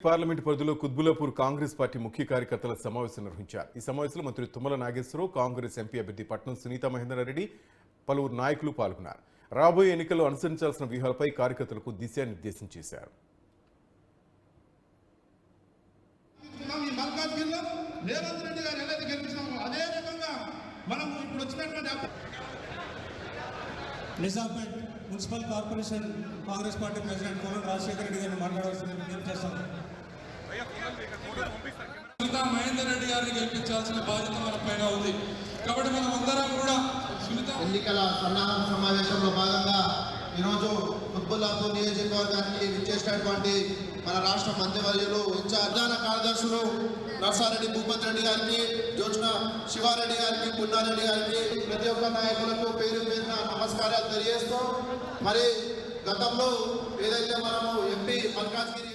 Parliament పరిధిలో Quthbullapur Congress party ముఖ్య కార్యకర్తల సమావేశం నిర్వహించారు. ఈ సమావేశంలో మంత్రి తుమ్మల నాగేశ్వరరావు, కాంగ్రెస్ ఎంపీ అభ్యర్థి పట్నం సునీతా మహేందర్ రెడ్డి, పలువురు నాయకులు పాల్గొన్నారు. రాబోయే ఎన్నికల్లో అనుసరించాల్సిన వ్యూహాలపై కార్యకర్తలకు దిశానిర్దేశం చేశారు. Nizampet municipal corporation Congress party president Kona Rajasekhara Reddy గారిని మాట్లాడాల్సిన విజ్ఞప్తి చేస్తాను. సునీతా మహేందర్ రెడ్డి గారిని గెలిపించాల్సిన బాధ్యత మన పైన ఉంది. కాబట్టి మనం అందరం కూడా ఎన్నికల సన్నాహం సమావేశంలో భాగంగా ఈరోజు కుత్బుల్లాపూర్ నియోజకవర్గానికి విచ్చేసినటువంటి మన రాష్ట్ర మంత్రివర్యులు ఇన్ఛార్జ్ ప్రధాన కార్యదర్శులు నర్సారెడ్డి భూపత్ రెడ్డి గారికి, జోష్న శివారెడ్డి గారికి, పున్నారెడ్డి గారికి, ప్రతి ఒక్క నాయకులకు పేరు పేరున నమస్కారాలు తెలియజేస్తూ, మరి గతంలో ఏదైతే మనము ఎంపీ మల్కాజ్గిరి